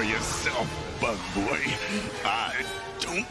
for yourself, bug boy. I don't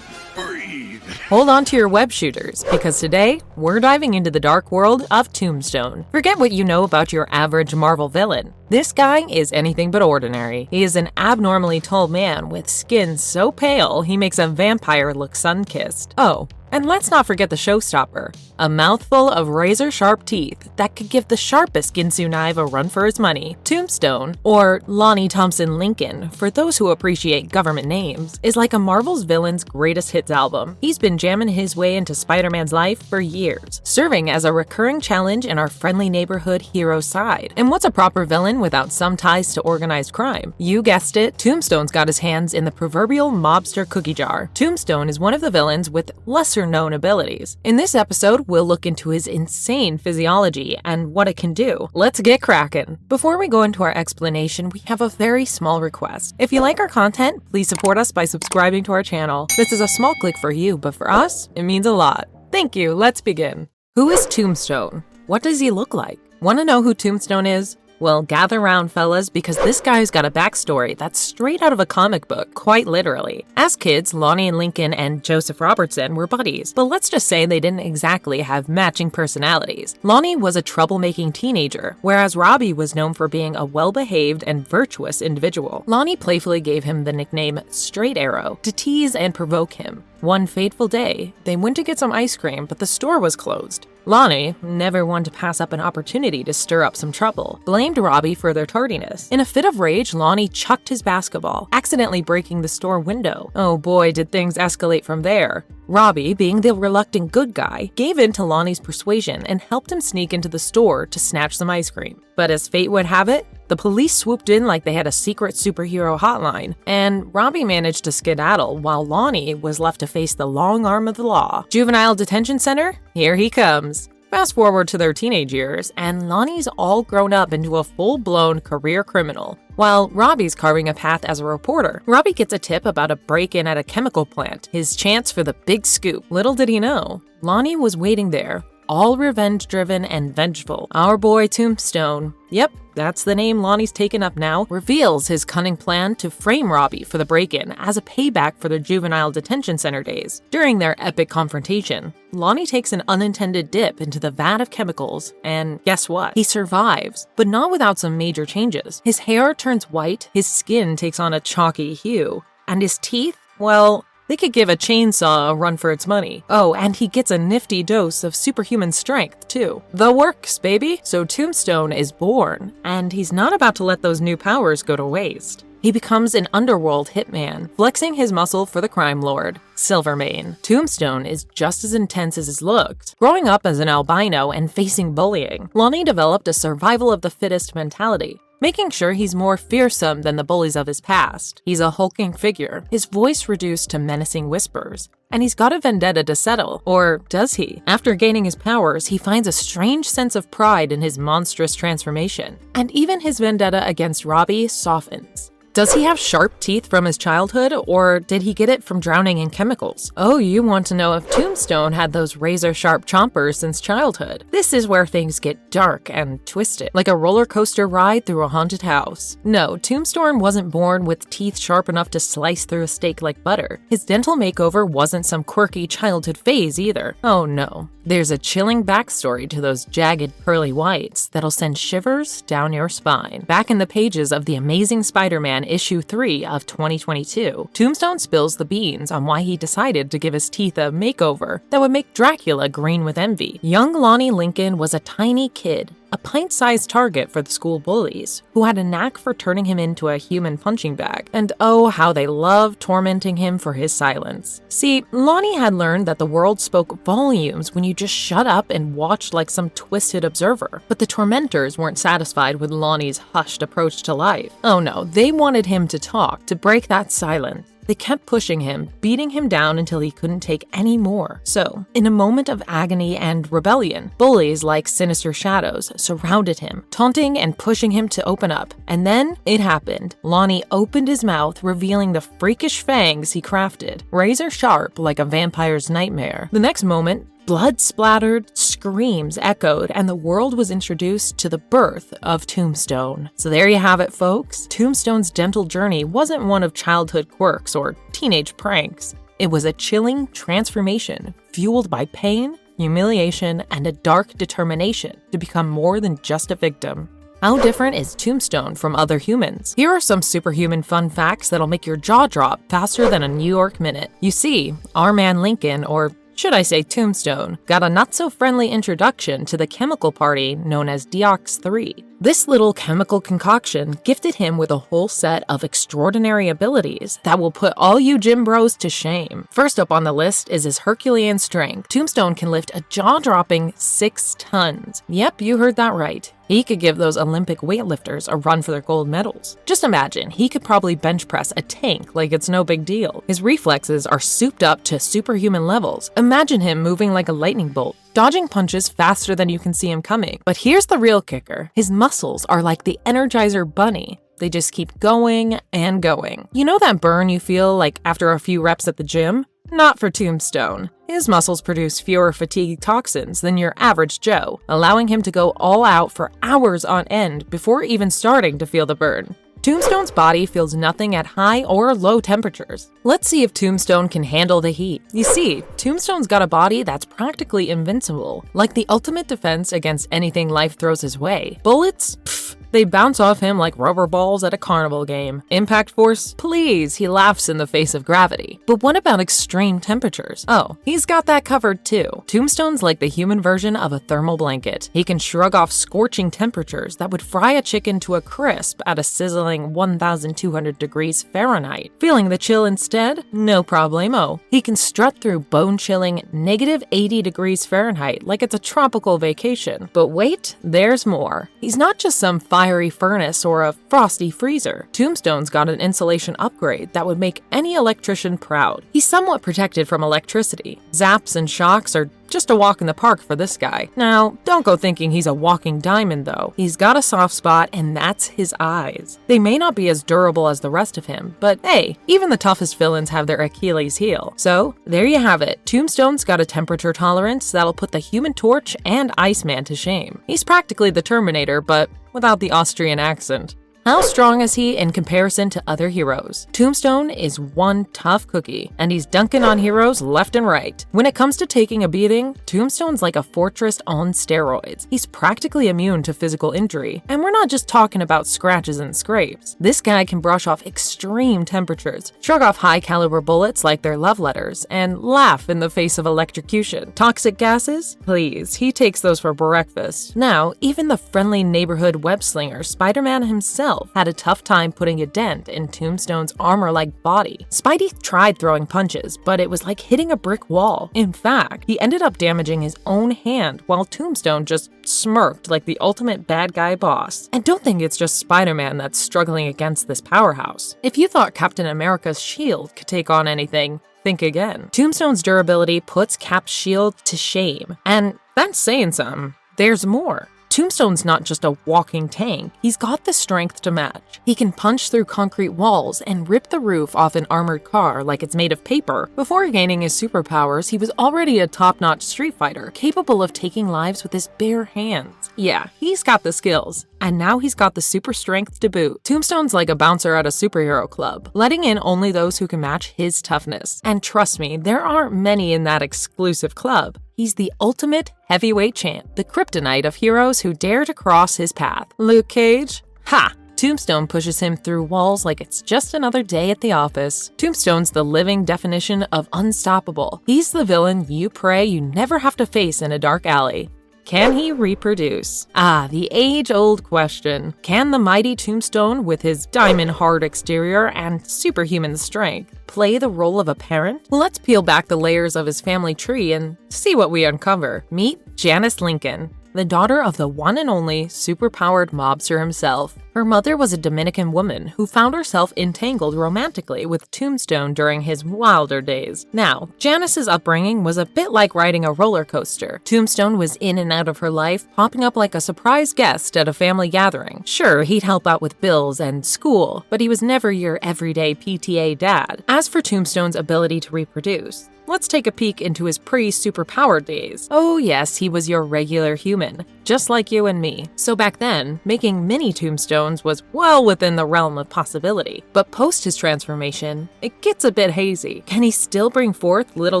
breathe. Hold on to your web shooters, because today, we're diving into the dark world of Tombstone. Forget what you know about your average Marvel villain. This guy is anything but ordinary. He is an abnormally tall man with skin so pale he makes a vampire look sun-kissed. Oh, and let's not forget the showstopper, a mouthful of razor-sharp teeth that could give the sharpest Ginsu knife a run for his money. Tombstone, or Lonnie Thompson Lincoln, for those who appreciate government names, is like a Marvel's villain's greatest hits album. He's been jamming his way into Spider-Man's life for years, serving as a recurring challenge in our friendly neighborhood hero side. And what's a proper villain without some ties to organized crime? You guessed it, Tombstone's got his hands in the proverbial mobster cookie jar. Tombstone is one of the villains with lesser-known abilities. In this episode, we'll look into his insane physiology and what it can do. Let's get cracking. Before we go into our explanation, we have a very small request. If you like our content, please support us by subscribing to our channel. This is a small click for you, but for us, it means a lot. Thank you, let's begin. Who is Tombstone? What does he look like? Want to know who Tombstone is? Well, gather round, fellas, because this guy's got a backstory that's straight out of a comic book, quite literally. As kids, Lonnie Lincoln and Joseph Robertson were buddies, but let's just say they didn't exactly have matching personalities. Lonnie was a troublemaking teenager, whereas Robbie was known for being a well-behaved and virtuous individual. Lonnie playfully gave him the nickname Straight Arrow to tease and provoke him. One fateful day, they went to get some ice cream, but the store was closed. Lonnie, never one to pass up an opportunity to stir up some trouble, blamed Robbie for their tardiness. In a fit of rage, Lonnie chucked his basketball, accidentally breaking the store window. Oh boy, did things escalate from there. Robbie, being the reluctant good guy, gave in to Lonnie's persuasion and helped him sneak into the store to snatch some ice cream. But as fate would have it, the police swooped in like they had a secret superhero hotline, and Robbie managed to skedaddle while Lonnie was left to face the long arm of the law. Juvenile detention center? Here he comes. Fast forward to their teenage years, and Lonnie's all grown up into a full-blown career criminal, while Robbie's carving a path as a reporter. Robbie gets a tip about a break-in at a chemical plant, his chance for the big scoop. Little did he know, Lonnie was waiting there, all revenge-driven and vengeful. Our boy Tombstone, yep, that's the name Lonnie's taken up now, reveals his cunning plan to frame Robbie for the break-in as a payback for their juvenile detention center days. During their epic confrontation, Lonnie takes an unintended dip into the vat of chemicals, and guess what? He survives, but not without some major changes. His hair turns white, his skin takes on a chalky hue, and his teeth, well, they could give a chainsaw a run for its money. Oh, and he gets a nifty dose of superhuman strength, too. The works, baby! So Tombstone is born, and he's not about to let those new powers go to waste. He becomes an underworld hitman, flexing his muscle for the crime lord, Silvermane. Tombstone is just as intense as his looks. Growing up as an albino and facing bullying, Lonnie developed a survival of the fittest mentality, making sure he's more fearsome than the bullies of his past. He's a hulking figure, his voice reduced to menacing whispers, and he's got a vendetta to settle. Or does he? After gaining his powers, he finds a strange sense of pride in his monstrous transformation, and even his vendetta against Robbie softens. Does he have sharp teeth from his childhood, or did he get it from drowning in chemicals? Oh, you want to know if Tombstone had those razor-sharp chompers since childhood? This is where things get dark and twisted, like a roller coaster ride through a haunted house. No, Tombstone wasn't born with teeth sharp enough to slice through a steak like butter. His dental makeover wasn't some quirky childhood phase either. Oh no. There's a chilling backstory to those jagged pearly whites that'll send shivers down your spine. Back in the pages of The Amazing Spider-Man issue 3 of 2022, Tombstone spills the beans on why he decided to give his teeth a makeover that would make Dracula green with envy. Young Lonnie Lincoln was a tiny kid, a pint-sized target for the school bullies, who had a knack for turning him into a human punching bag. And oh, how they loved tormenting him for his silence. See, Lonnie had learned that the world spoke volumes when you just shut up and watched like some twisted observer. But the tormentors weren't satisfied with Lonnie's hushed approach to life. Oh no, they wanted him to talk, to break that silence. They kept pushing him, beating him down until he couldn't take any more. So, in a moment of agony and rebellion, bullies like sinister shadows surrounded him, taunting and pushing him to open up. And then, it happened. Lonnie opened his mouth, revealing the freakish fangs he crafted, razor sharp like a vampire's nightmare. The next moment, Blood-splattered screams echoed, and the world was introduced to the birth of Tombstone. So there you have it, folks. Tombstone's dental journey wasn't one of childhood quirks or teenage pranks. It was a chilling transformation fueled by pain, humiliation, and a dark determination to become more than just a victim. How different is Tombstone from other humans? Here are some superhuman fun facts that'll make your jaw drop faster than a New York minute. You see, our man Lincoln, or should I say Tombstone, got a not-so-friendly introduction to the chemical party known as Deox-3. This little chemical concoction gifted him with a whole set of extraordinary abilities that will put all you gym bros to shame. First up on the list is his Herculean strength. Tombstone can lift a jaw-dropping 6 tons. Yep, you heard that right. He could give those Olympic weightlifters a run for their gold medals. Just imagine, he could probably bench press a tank like it's no big deal. His reflexes are souped up to superhuman levels. Imagine him moving like a lightning bolt, dodging punches faster than you can see him coming. But here's the real kicker. His muscles are like the Energizer Bunny. They just keep going and going. You know that burn you feel like after a few reps at the gym? Not for Tombstone. His muscles produce fewer fatigue toxins than your average Joe, allowing him to go all out for hours on end before even starting to feel the burn. Tombstone's body feels nothing at high or low temperatures. Let's see if Tombstone can handle the heat. You see, Tombstone's got a body that's practically invincible, like the ultimate defense against anything life throws his way. Bullets? Pfft. They bounce off him like rubber balls at a carnival game. Impact force? Please, he laughs in the face of gravity. But what about extreme temperatures? Oh, he's got that covered too. Tombstone's like the human version of a thermal blanket. He can shrug off scorching temperatures that would fry a chicken to a crisp at a sizzling 1,200 degrees Fahrenheit. Feeling the chill instead? No problemo. He can strut through bone-chilling negative 80 degrees Fahrenheit like it's a tropical vacation. But wait, there's more. He's not just some fiery furnace or a frosty freezer. Tombstone's got an insulation upgrade that would make any electrician proud. He's somewhat protected from electricity. Zaps and shocks are just a walk in the park for this guy. Now, don't go thinking he's a walking diamond though. He's got a soft spot, and that's his eyes. They may not be as durable as the rest of him, but hey, even the toughest villains have their Achilles heel. So, there you have it. Tombstone's got a temperature tolerance that'll put the Human Torch and Iceman to shame. He's practically the Terminator, but without the Austrian accent. How strong is he in comparison to other heroes? Tombstone is one tough cookie, and he's dunking on heroes left and right. When it comes to taking a beating, Tombstone's like a fortress on steroids. He's practically immune to physical injury, and we're not just talking about scratches and scrapes. This guy can brush off extreme temperatures, shrug off high-caliber bullets like they're love letters, and laugh in the face of electrocution. Toxic gases? Please, he takes those for breakfast. Now, even the friendly neighborhood web-slinger Spider-Man himself had a tough time putting a dent in Tombstone's armor-like body. Spidey tried throwing punches, but it was like hitting a brick wall. In fact, he ended up damaging his own hand while Tombstone just smirked like the ultimate bad guy boss. And don't think it's just Spider-Man that's struggling against this powerhouse. If you thought Captain America's shield could take on anything, think again. Tombstone's durability puts Cap's shield to shame, and that's saying something. There's more. Tombstone's not just a walking tank, he's got the strength to match. He can punch through concrete walls and rip the roof off an armored car like it's made of paper. Before gaining his superpowers, he was already a top-notch street fighter, capable of taking lives with his bare hands. Yeah, he's got the skills. And now he's got the super strength to boot. Tombstone's like a bouncer at a superhero club, letting in only those who can match his toughness. And trust me, there aren't many in that exclusive club. He's the ultimate heavyweight champ, the kryptonite of heroes who dare to cross his path. Luke Cage? Ha! Tombstone pushes him through walls like it's just another day at the office. Tombstone's the living definition of unstoppable. He's the villain you pray you never have to face in a dark alley. Can he reproduce? The age-old question. Can the mighty Tombstone, with his diamond-hard exterior and superhuman strength, play the role of a parent? Well, let's peel back the layers of his family tree and see what we uncover. Meet Janice Lincoln, the daughter of the one and only superpowered mobster himself. Her mother was a Dominican woman who found herself entangled romantically with Tombstone during his wilder days. Now, Janice's upbringing was a bit like riding a roller coaster. Tombstone was in and out of her life, popping up like a surprise guest at a family gathering. Sure, he'd help out with bills and school, but he was never your everyday PTA dad. As for Tombstone's ability to reproduce, let's take a peek into his pre-superpowered days. Oh yes, he was your regular human, just like you and me. So back then, making mini Tombstones was well within the realm of possibility. But post his transformation, it gets a bit hazy. Can he still bring forth little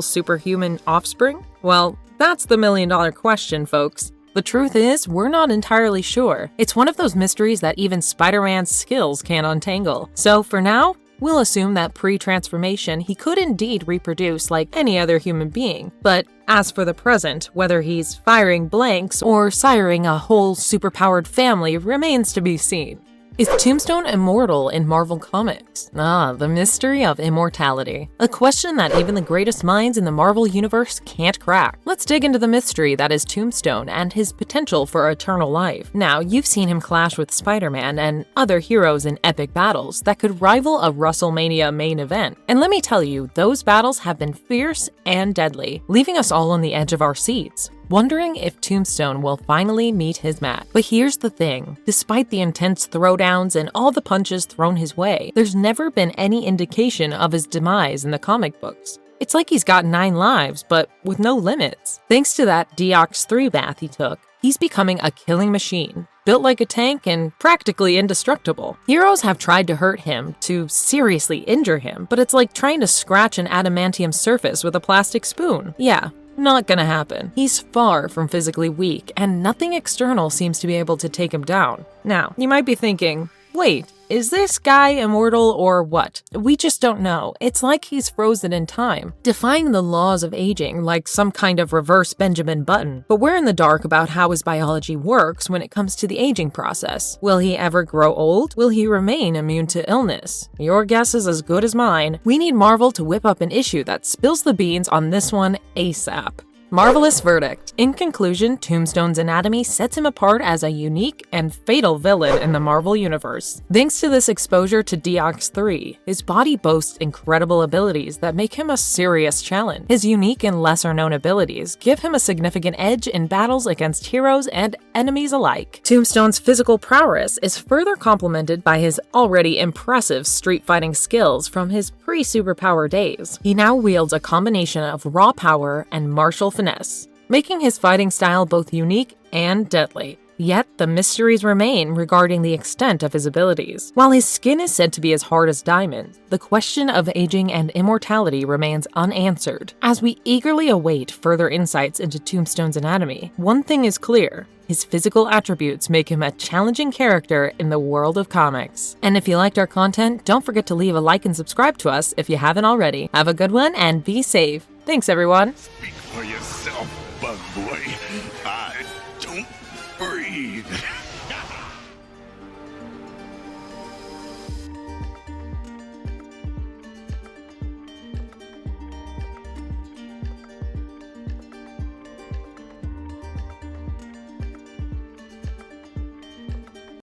superhuman offspring? Well, that's the million-dollar question, folks. The truth is, we're not entirely sure. It's one of those mysteries that even Spider-Man's skills can't untangle. So for now, we'll assume that pre-transformation he could indeed reproduce like any other human being. But as for the present, whether he's firing blanks or siring a whole superpowered family remains to be seen. Is Tombstone immortal in Marvel Comics? The mystery of immortality. A question that even the greatest minds in the Marvel Universe can't crack. Let's dig into the mystery that is Tombstone and his potential for eternal life. Now, you've seen him clash with Spider-Man and other heroes in epic battles that could rival a WrestleMania main event. And let me tell you, those battles have been fierce and deadly, leaving us all on the edge of our seats, wondering if Tombstone will finally meet his match. But here's the thing, despite the intense throwdowns and all the punches thrown his way, there's never been any indication of his demise in the comic books. It's like he's got 9 lives, but with no limits. Thanks to that Deox 3 bath he took, he's becoming a killing machine, built like a tank and practically indestructible. Heroes have tried to hurt him, to seriously injure him, but it's like trying to scratch an adamantium surface with a plastic spoon. Yeah, not gonna happen. He's far from physically weak, and nothing external seems to be able to take him down. Now, you might be thinking, wait, is this guy immortal or what? We just don't know. It's like he's frozen in time, defying the laws of aging like some kind of reverse Benjamin Button. But we're in the dark about how his biology works when it comes to the aging process. Will he ever grow old? Will he remain immune to illness? Your guess is as good as mine. We need Marvel to whip up an issue that spills the beans on this one ASAP. Marvelous verdict. In conclusion, Tombstone's anatomy sets him apart as a unique and fatal villain in the Marvel Universe. Thanks to this exposure to Deox 3, his body boasts incredible abilities that make him a serious challenge. His unique and lesser-known abilities give him a significant edge in battles against heroes and enemies alike. Tombstone's physical prowess is further complemented by his already impressive street fighting skills from his pre-superpower days. He now wields a combination of raw power and martial finesse, making his fighting style both unique and deadly. Yet, the mysteries remain regarding the extent of his abilities. While his skin is said to be as hard as diamond, the question of aging and immortality remains unanswered. As we eagerly await further insights into Tombstone's anatomy, one thing is clear: his physical attributes make him a challenging character in the world of comics. And if you liked our content, don't forget to leave a like and subscribe to us if you haven't already. Have a good one and be safe. Thanks, everyone. Speak for yourself.